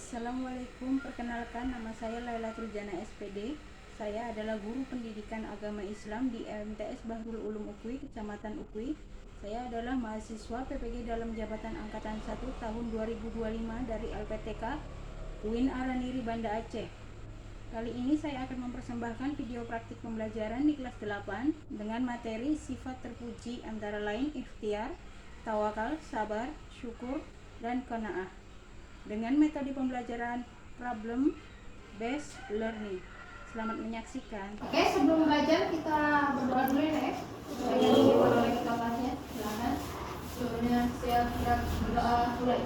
Assalamualaikum, perkenalkan nama saya Lailatul Jana SPD. Saya adalah guru pendidikan agama Islam di MTS Bahrul Ulum Ukui, Kecamatan Ukui. Saya adalah mahasiswa PPG dalam Jabatan Angkatan 1 tahun 2025 dari LPTK UIN Araniri Banda Aceh. Kali ini saya akan mempersembahkan video praktik pembelajaran di kelas 8 dengan materi sifat terpuji antara lain ikhtiar, tawakal, sabar, syukur, dan qanaah dengan metode pembelajaran problem based learning. Selamat menyaksikan. Oke, sebelum belajar kita berdoa dulu ya. Supaya dihibur oleh kita kelasnya. Silakan. Sebelumnya siap berdoa mulai.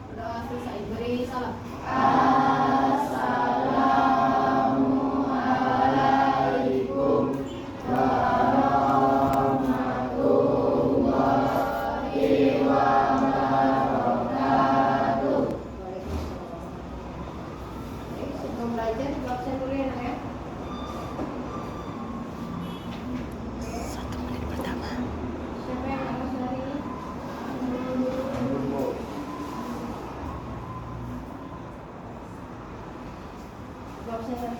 Berdoa selesai. Beri salam. Sebelum belajar di absen dulu ya, Nak, ya. 1 menit pertama. Siapa yang harus hari ini? Di absen saja.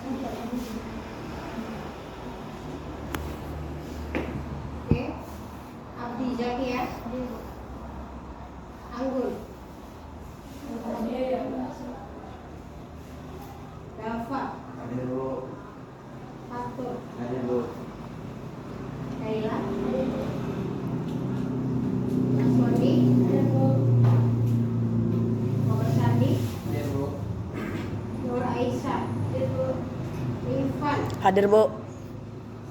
Oke. Abdi Zaki ya. Anggun. Dafa. Hadir Bu. Fatur. Hadir Bu. Kaila. Aswandi. Muhammad Sandi. Hadir Bu. Nur Aisyah. Irfan. Hadir Bu.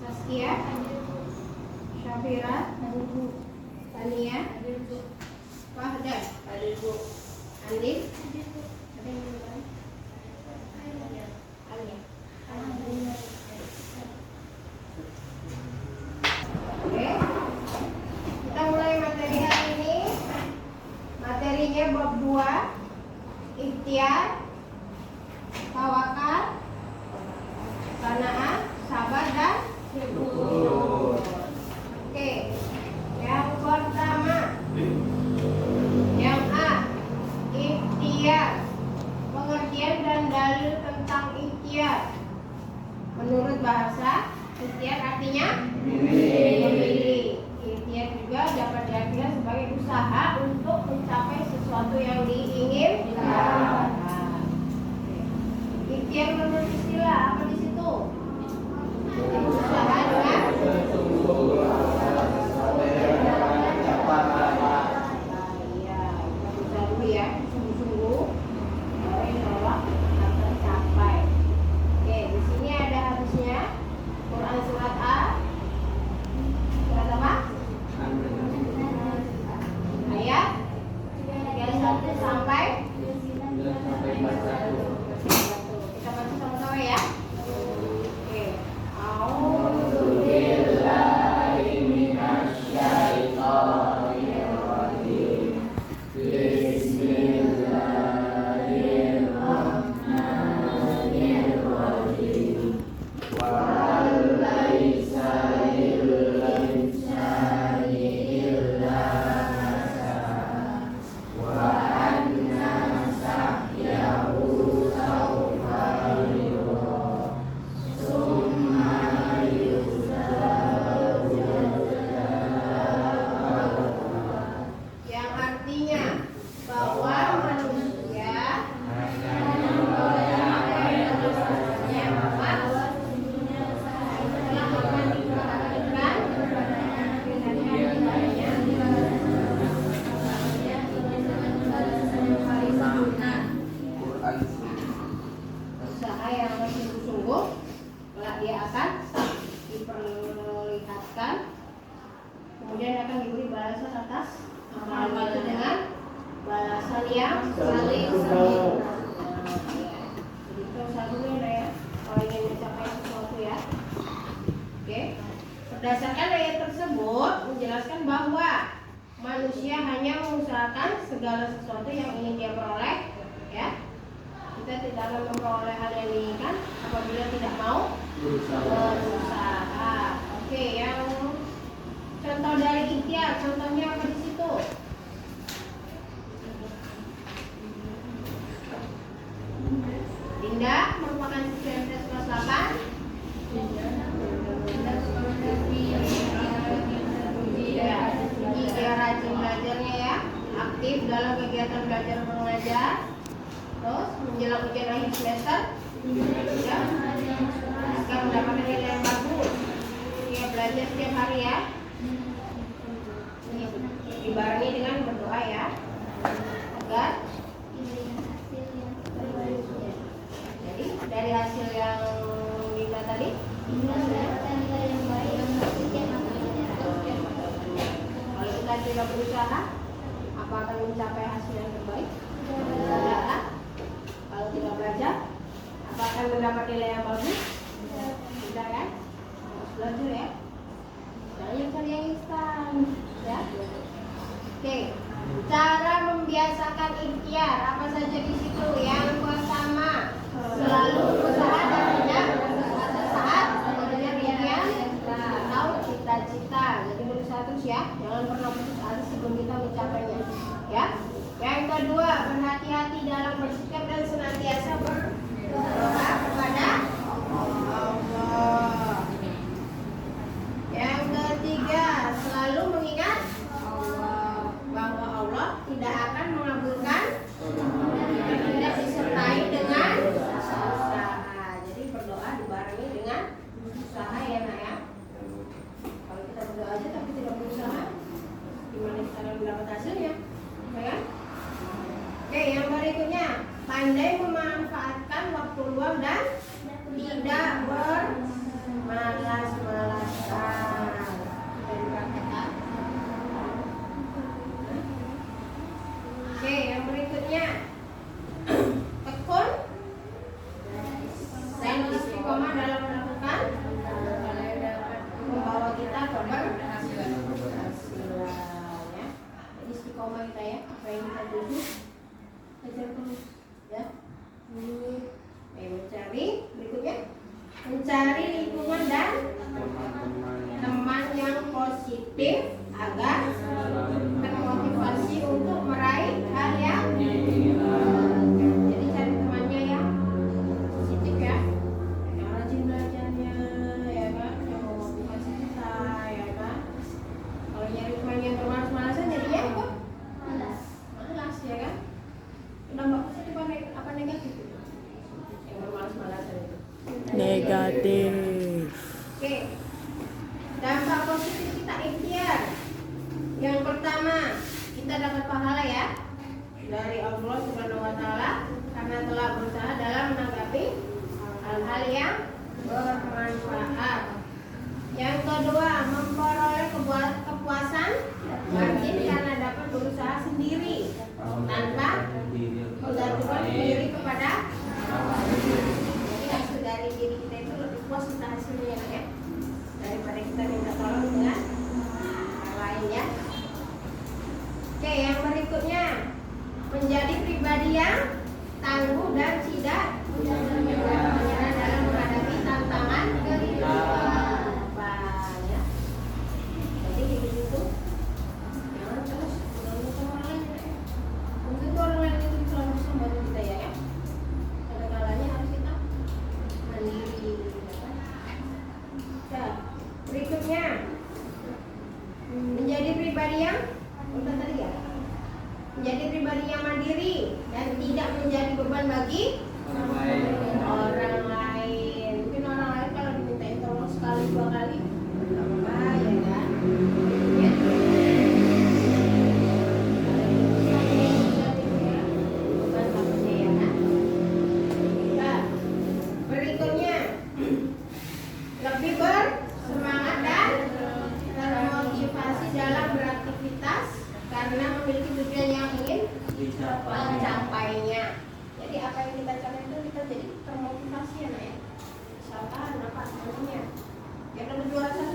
Saskia. Syafira. Tania. Fahdan. Andin. Alia. Oke. Kita mulai materi hari ini. Materinya bab 2. Ikhtiar, tawakal, qanaah, sabar dan syukur. Oke. Yang pertama. Yang A. Ikhtiar. Pengertian dan dalil tentang ikhtiar. Menurut bahasa, ikhtiar artinya memilih. Ikhtiar juga dapat diartikan sebagai usaha untuk mencapai sesuatu yang diinginkan. Ikhtiar menurut istilah apa di situ? Usaha dengan iya, kita berusaha dulu ya, sungguh-sungguh. Baru insya Allah akan tercapai. Oke, di sini ada hadisnya. Quran surat A. Surat apa? Ayat 31 sampai 41. Kita baca sama-sama ya. Oke. Yang artinya bahwa manusia Quran. usaha yang bersungguh-sungguh, kelak dia akan diperlihatkan, kemudian akan diberi balasan atas amalan itu dengan balasan yang saling sempurna. Jadi kita usaha dulu ya, kalau ingin mencapai sesuatu ya. Oke. Berdasarkan ayat tersebut menjelaskan bahwa manusia hanya mengusahakan segala sesuatu yang ingin dia peroleh, ya. Kita tidak akan memperoleh hal yang diinginkan apabila tidak mau berusaha. Oke, yang contoh dari ikhtiar, contohnya apa di situ? Dinda merupakan siswa MTS kelas 8. Dia rajin belajarnya ya, aktif dalam kegiatan belajar mengajar. Terus menjelang ujian akhir semester, ya, jika mendapatkan nilai yang bagus, dia belajar setiap hari ya. Dibarengi dengan berdoa ya, agar jadi dari hasil yang Dinda tadi, kalau kita tidak berusaha, apa akan mencapai hasil yang terbaik? Tidak. Kalau tidak belajar, apa akan mendapat nilai yang bagus? Tidak kan? Harus belajar ya. Jangan cari yang instan, ya. Oke, cara membiasakan ikhtiar apa saja di situ? Yang pertama, selalu berusaha dan tidak sesaat sebenarnya impian atau cita-cita. Jadi berusaha terus ya, jangan pernah putus asa sebelum kita mencapainya, ya. Yang kedua, berhati-hati dalam bersikap dan senantiasa berdoa kepada Allah. Yang ketiga, selalu mengingat bahwa Allah tidak akan mengabulkan tidak disertai dengan usaha. Jadi berdoa dibarengi dengan usaha ya nak ya. Kalau kita berdoa aja tapi tidak berusaha, gimana kita akan mendapat hasilnya? Ya kan? Oke, yang berikutnya, pandai memanfaatkan waktu luang dan tidak bermalas-malasan. Dari praktekan. Oke, yang berikutnya, tekun dan istiqomah dalam melakukan membawa kita ke berhasilan. Ya. Jadi istiqomah kita ya, apa yang kita tuju, kejar terus, ya. Mencari berikutnya, mencari lingkungan dan teman yang positif agar termotivasi untuk meraih hal yang jadi cari temannya yang positif ya, yang rajin belajarnya ya kan, yang memotivasi kita ya kan. Kalau nyari teman yang bermalas-malasan jadinya kok malas ya kan. Dampak positif apa negatif yang bermalas-malasan itu? Negatif. Oke, dampak positif kita ikhtiar. Yang pertama, kita dapat pahala ya dari Allah Subhanahu wa taala karena telah berusaha dalam menanggapi hal-hal yang bermanfaat. Yang kedua, memperoleh kepuasan batin karena dapat berusaha sendiri tanpa menggantungkan diri kepada orang lain. Jadi hasil dari diri kita itu lebih puas kita hasilnya ya, daripada kita minta tolong dengan orang lain ya. Oke, yang berikutnya, menjadi pribadi yang tangguh dan tidak menyerah dalam menghadapi tantangan kehidupan. Ya. Jadi hidup itu jangan terus menunggu orang lain. Mungkin orang lain itu selalu bisa membantu kita ya. Kadang-kadang harus kita mandiri. Ya. Berikutnya, menjadi pribadi yang menjadi pribadi yang mandiri dan tidak menjadi beban bagi orang lain. Mungkin orang lain kalau dimintain tolong sekali dua kali apa ya kan? Ya. Bukan takutnya ya kan? Nah, berikutnya lebih bersemangat dan termotivasi dalam beraktivitas karena memiliki tujuan yang ingin mencapainya. Jadi apa yang kita capai itu kita jadi termotivasi ya nak ya. Misalkan apa namanya? Biar dapat juara 1.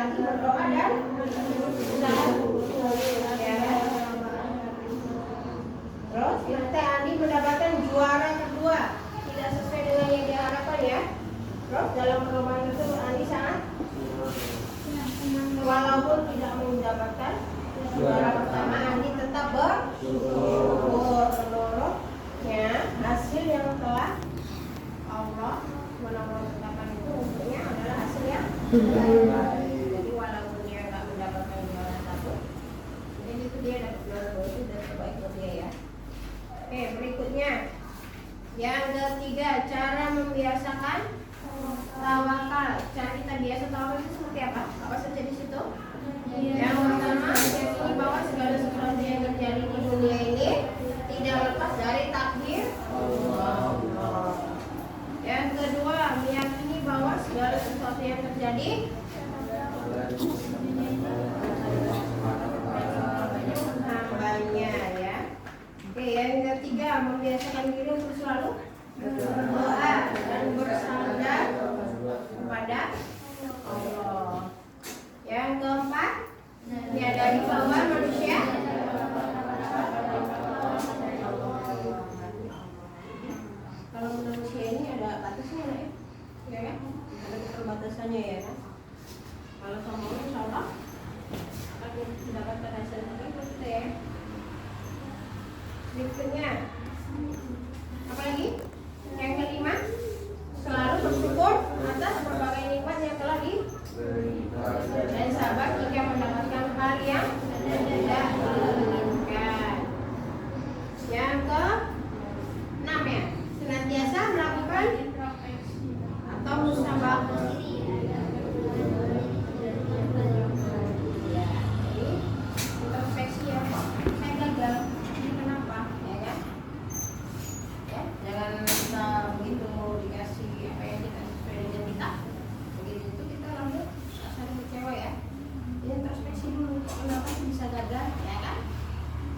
lagi berdoa dan usaha. Ya. Terus Teh Andi mendapatkan juara kedua, tidak sesuai dengan yang diharapkan ya. Terus dalam perlombaan tersebut Andi sangat walaupun tidak mendapatkan juara pertama, Andi tetap bersyukur menurutnya hasil yang telah Allah menetapkan itu untuknya adalah hasil yang terbaik. Jadi walaupun dia nggak mendapatkan juara satu, jadi itu dia dapat juara dua itu dan terbaik buat dia ya. Oke, berikutnya yang ketiga, cara membiasakan tawakal. Cara kita biasa tawakal itu seperti apa? Apa saja di situ? Yang pertama, meyakini bahwa segala sesuatu yang terjadi di dunia ini tidak lepas dari takdir Allah. Yang kedua, meyakini bahwa segala sesuatu yang terjadi hambanya ya. Oke, yang ketiga, membiasakan diri untuk selalu berdoa dan bersandar kepada Allah. Yang keempat, menyadari bahwa manusia kalau manusia ini ada batasnya ya kan? Ada keterbatasannya ya kan? Kalau sama Allah insya Allah akan mendapatkan hasil yang terbaik buat kita ya. Berikutnya apa lagi? Yang kelima, selalu bersyukur atas berbagai nikmat yang telah dan sabar jika mendapatkan hal yang tidak diinginkan. Yang ke-6 ya, senantiasa melakukan atau musabaqah. Introspeksi ya, saya gagal, ini kenapa? Ya kan? Ya, jangan kita begitu dikasih apa yang kita sesuai dengan kita. Begitu itu kita langsung saling kecewa ya. Introspeksi dulu, kenapa sih bisa gagal? Ya kan?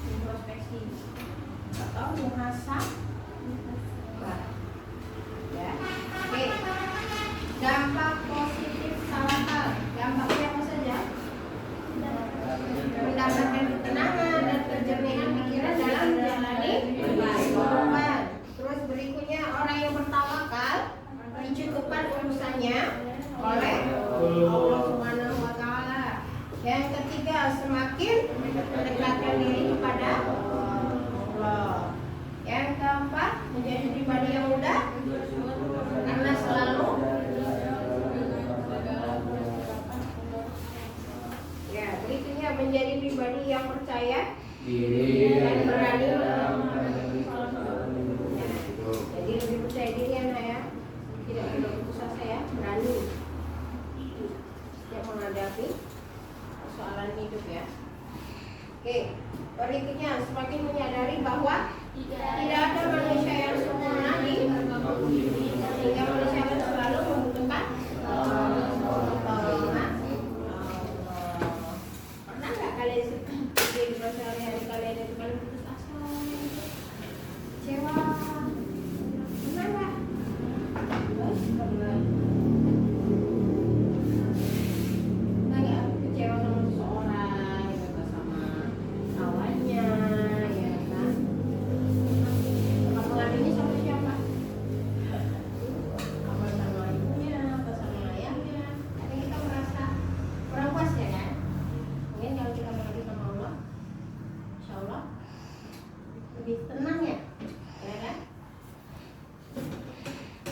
Introspeksi atau muhasabah. Ya, oke. Dampak positif tawakal. Dampaknya apa saja? Mendapatkan ketenangan dan kejernihan pikiran dalam menjalani kehidupan. Terus berikutnya, orang yang bertawakal dicukupkan urusannya oleh Allah Subhanahu wa taala. Yang ketiga, semakin mendekatkan diri kepada Allah. Yang keempat, menjadi pribadi yang mudah karena selalu ya, berikutnya menjadi pribadi yang percaya dan berani. Jadi lebih percaya diri ya, tidak perlu putus asa ya, berani setiap menghadapi persoalan hidup ya. Oke, berikutnya semakin menyadari bahwa tidak ada manusia yang sempurna sehingga manusia akan selalu membutuhkan pertolongan. Pernah nggak kalian di hari kalian itu kalian putus asa, kecewa? Pernah nggak? Nggak kecewa sama seseorang, gitu, sama kawannya, ya kan? Sama pengadunya sama siapa? Apa sama ibunya, apa sama ayahnya? Kadang kita merasa kurang puas ya kan? Mungkin kalau kita mengadu sama Allah, insya Allah lebih tenang ya kan?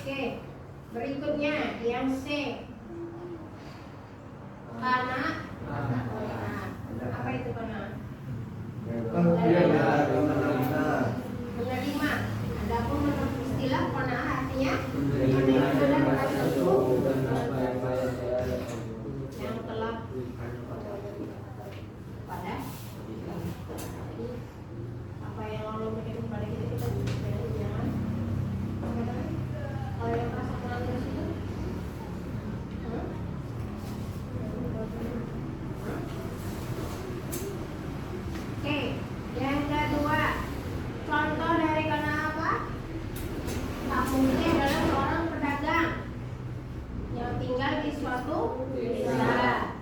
Oke, berikutnya yang C, karena apa itu karena? Menerima. Adapun menurut istilah qanaah artinya menerima dan bersyukur yang telah pada apa yang Allah berikan kepada kita, kita jangan kalau yang merasa kurang dari situ Oke, yang kedua, contoh dari karena apa? Kampungnya adalah seorang pedagang yang tinggal di suatu desa.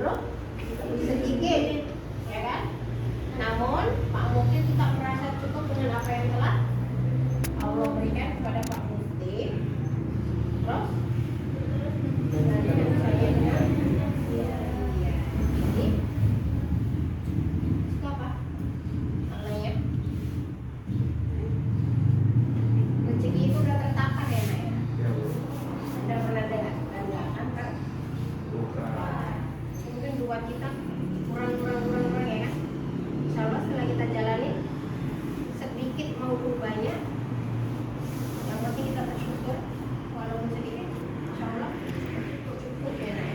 dulu sedikit, ya kan? Namun Pak Mufti tetap merasa cukup dengan apa yang telah Allah berikan kepada Pak Mufti. Terus rezeki itu udah tertata ya, Nak ya? Sudah pernah dengar kan? Mungkin buat kita kurang ya kan? Insya Allah setelah kita jalani sedikit maupun banyak, yang penting kita bersyukur walaupun sedikit. Insya Allah cukup ya, Nak ya?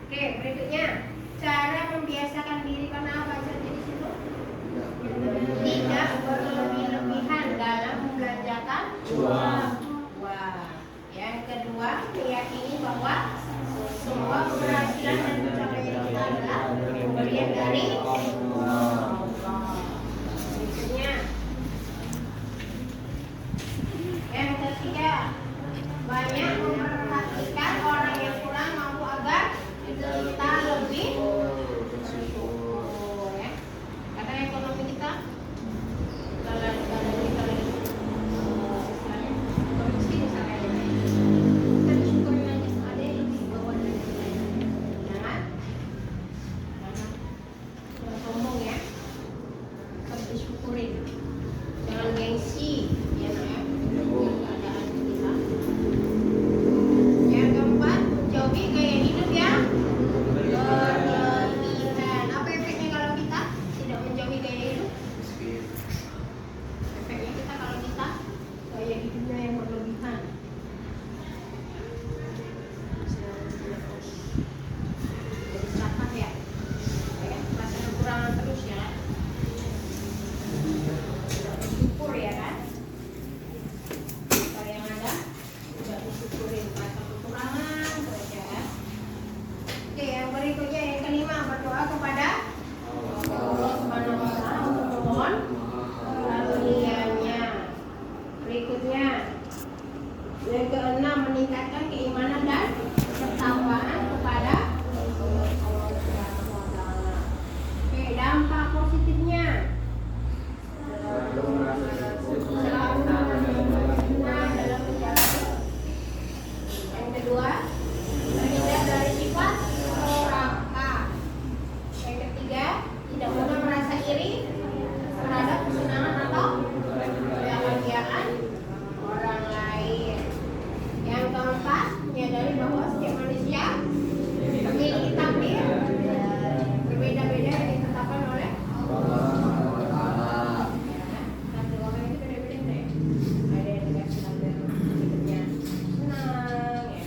Oke, berikutnya cara membiasakan diri, karena apa aja di situ? Tidak berlebih-lebihan dalam membelanjakan uang. Yang kedua, meyakini bahwa semua keberhasilan dan pencapaian kita adalah pemberian dari Allah. Berikutnya, yang ketiga, banyak memperhatikan orang yang kurang mampu agar kita lebih bersyukur, ya. Karena ekonomi kita kalau kita lagi istilahnya miskin misalnya, kita disyukurin aja ada yang lebih bawah dari kita. Jangan sombong ya, tetap disyukurin, jangan gengsi ya, Nak ya, dengan keadaan kita. Yang keempat, menjauhi gaya hidup yang berlebihan. Apa efeknya kalau kita tidak menjauhi gaya hidup? Efeknya kita kalau kita gaya hidupnya yang berlebihan, jadi serakah ya, rasa kekurangan terus ya, tidak bersyukur ya kan? Apa yang ada tidak disyukurin, rasa kekurangan terus ya kan? Oke, yang berikutnya yang kelima, berdoa kepada Allah Subhanahu wa Ta'ala untuk memohon karunia-Nya. Berikutnya, yang keenam, meningkatkan keimanan dan ketakwaan kepada Allah Subhanahu wa Ta'ala. Oke, dampak positifnya selalu benar dalam menjalani. Yang kedua, terhindar dari sifat serakah. Yang ketiga, tidak pernah merasa iri terhadap kesenangan atau kebahagiaan orang lain. Yang keempat, menyadari bahwa setiap manusia memiliki takdir berbeda-beda yang ditetapkan oleh Allah. Takdir orang itu beda-beda ya. Ada yang dikasih takdir hidupnya senang ya.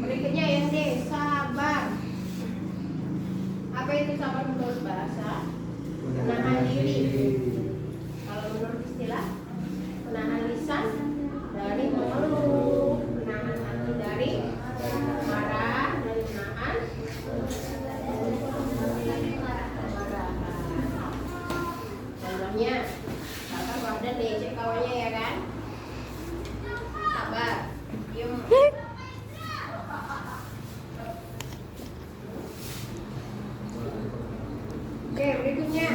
Berikutnya yang D, sabar. Apa itu sabar menurut bahasa? Menahan diri. Kalau menurut istilah, menahan lisan dari mengeluh, menahan hati dari marah, dari menahan kemarahan. Contohnya, kakak ada diajak kawannya ya kan? Sabar, diem. Oke, berikutnya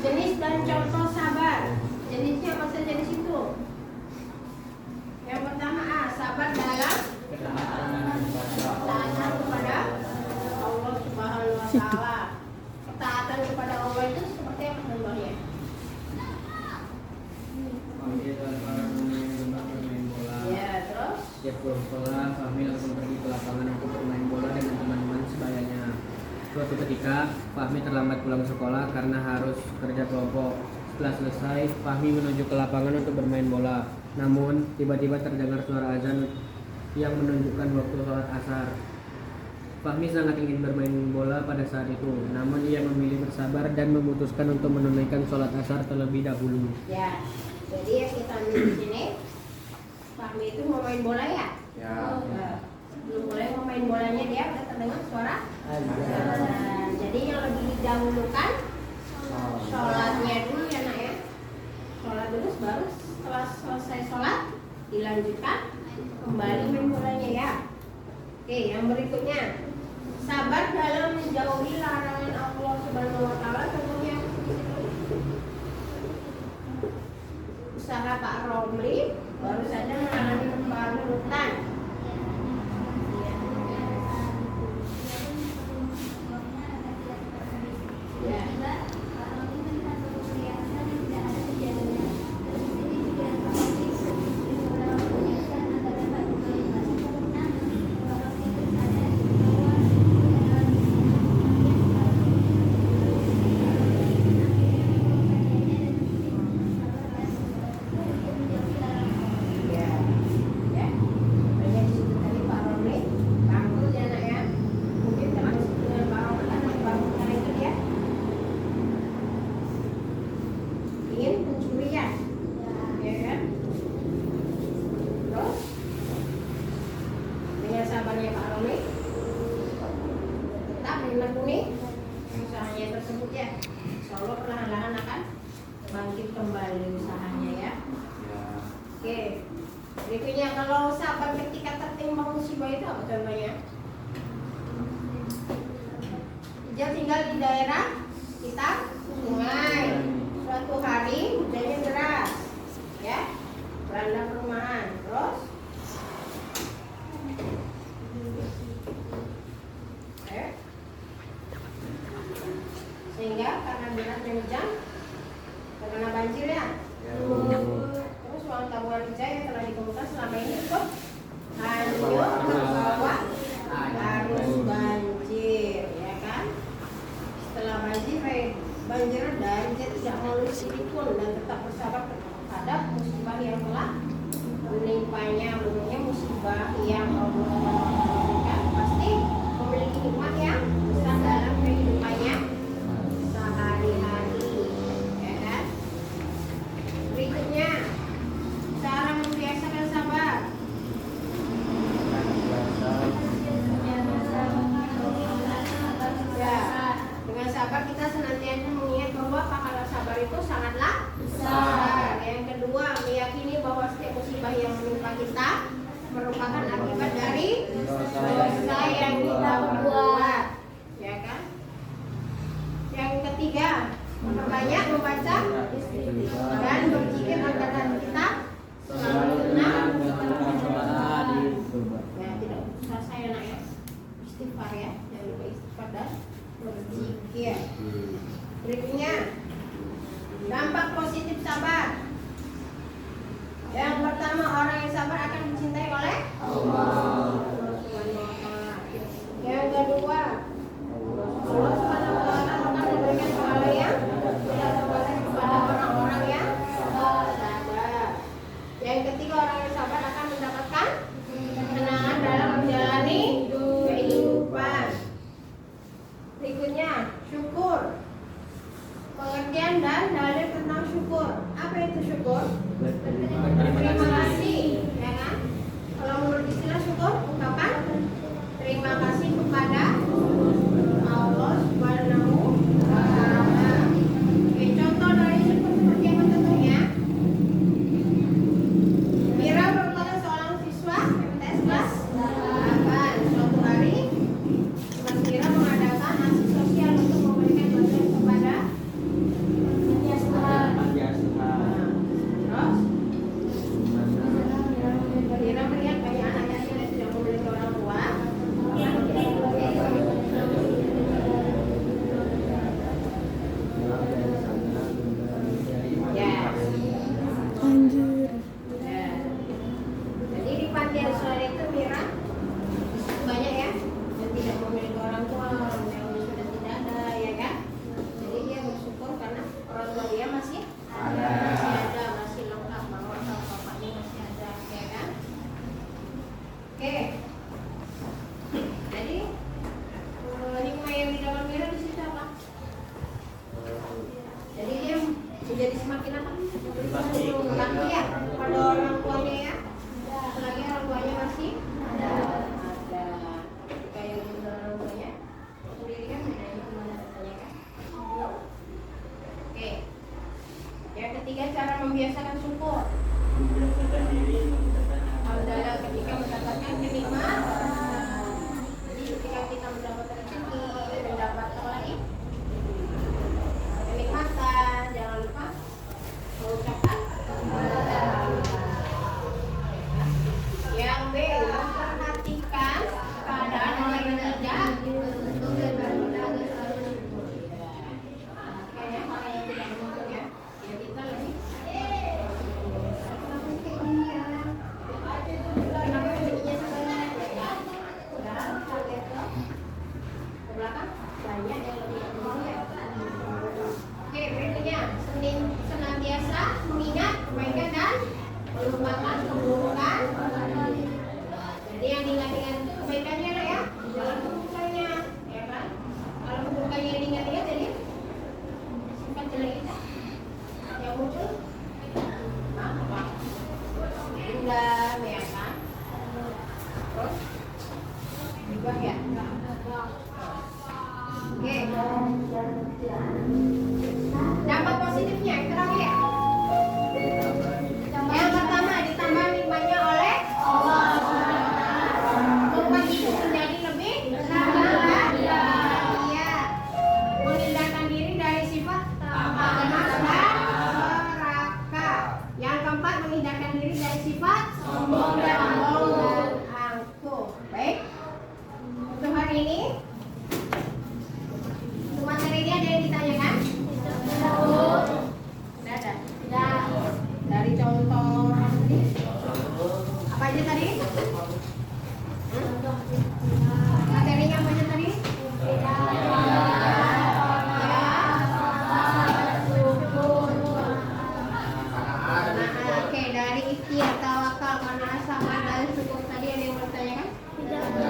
jenis dan contoh sabar. Jenisnya apa saja di situ? Yang pertama A, sabar dalam ketaatan kepada Allah Subhanahu wa Ta'ala. Ketaatan kepada Allah itu seperti apa contohnya? Ya, terus Setiap pulang sekolah, Fahmi langsung pergi ke lapangan untuk bermain bola dengan teman-teman sebayanya. Suatu ketika, Fahmi terlambat pulang sekolah karena harus kerja kelompok. Setelah selesai, Fahmi menuju ke lapangan untuk bermain bola. Namun, tiba-tiba terdengar suara azan yang menunjukkan waktu sholat asar. Fahmi sangat ingin bermain bola pada saat itu, namun ia memilih bersabar dan memutuskan untuk menunaikan sholat asar terlebih dahulu. ya, jadi yang kita ambil di sini, Fahmi itu mau main bola ya? Ya. Sebelum mulai main bolanya dia udah terdengar suara azan. Jadi yang lebih didahulukan sholatnya dulu ya, Nak ya. Sholat dulu, baru setelah selesai sholat Dilanjutkan kembali main bolanya ya. Oke, yang berikutnya sabar dalam menjauhi larangan Allah Subhanahu wa taala. Contohnya usaha Pak Romli baru saja mengalami kebarutan. Ya. Ya. Ya. Banyak di situ tadi Pak Romli. Bangkrut ya nak ya. Mungkin termasuk dengan Pak Romli karena kebarutan itu dia ingin pencurian, ya kan? Terus dengan sabarnya Pak Romli tetap menekuni usahanya tersebut ya. Insya Allah perlahan-lahan akan bangkit kembali usahanya ya. Oke, berikutnya kalau sabar ketika tertimpa musibah itu apa contohnya? Dia tinggal di daerah sekitar sungai. Suatu hari hujannya deras, ya, melanda perumahan. Terus, sehingga karena derasnya hujan terkena banjir ya. Terus uang tabungan kerja yang telah dikumpulkan selama ini ikut hanyut terbawa arus banjir, ya kan? Setelah banjir dan dia tidak menulis sedikitpun dan tetap bersabar terhadap musibah yang telah menimpanya. Menurutnya musibah yang Allah berikan pasti memiliki hikmah yang besar dalam kehidupannya sehari-hari, ya kan? Berikutnya cara membiasakan sabar. Ya, dengan sabar kita senantiasa mengingat bahwa pahala sabar itu sangatlah besar. Yang kedua, meyakini bahwa setiap musibah yang menimpa kita merupakan akibat dari dosa yang kita perbuat, ya kan? Yang ketiga, memperbanyak membaca dan berzikir agar hati kita selalu tenang. Ya, tidak usah saya nak ya. Istighfar ya, jangan lupa istighfar dan berzikir. Berikutnya, dampak positif sabar. Yang pertama, orang yang sabar akan dicintai oleh Allah. Yang kedua, Allah Subhanahu wa taala akan memberikan pahala yang tidak terbatas kepada orang-orang yang sabar. Yang ketiga, orang yang sabar akan mendapatkan ketenangan dalam menjalani kehidupan. Berikutnya, syukur. Pengertian dan dalil tentang syukur. Apa itu syukur? Terima kasih, ya kan? Kalau menurut istilah syukur, ungkapan terima kasih kepada Allah Subhanahu wa taala. Oke, contoh dari syukur seperti apa contohnya? Mira melupakan keburukan. Jadi yang diingat-ingat itu kebaikannya nak ya, jangan keburukannya, ya kan? Kalau keburukannya yang diingat-ingat jadi sifat jelek kita yang muncul apa? Dendam, ya kan? Terus juga ya. Oke. Dampak positifnya itu lagi ya. Yang pertama ditambah nikmatnya oleh Allah. Membuat hidup menjadi lebih bahagia. Menghindarkan diri dari sifat panas dan neraka. Yang keempat menghindarkan diri dari sifat sombong dan angkuh. Baik. Untuk hari ini, untuk materi ini ada yang ditanyakan? Tidak ada. Tidak. Dari contoh apa aja tadi? Materinya apa aja tadi? Oke, dari ikhtiar, tawakal, karena sama dan syukur tadi ada yang bertanyakan? Tidak ada.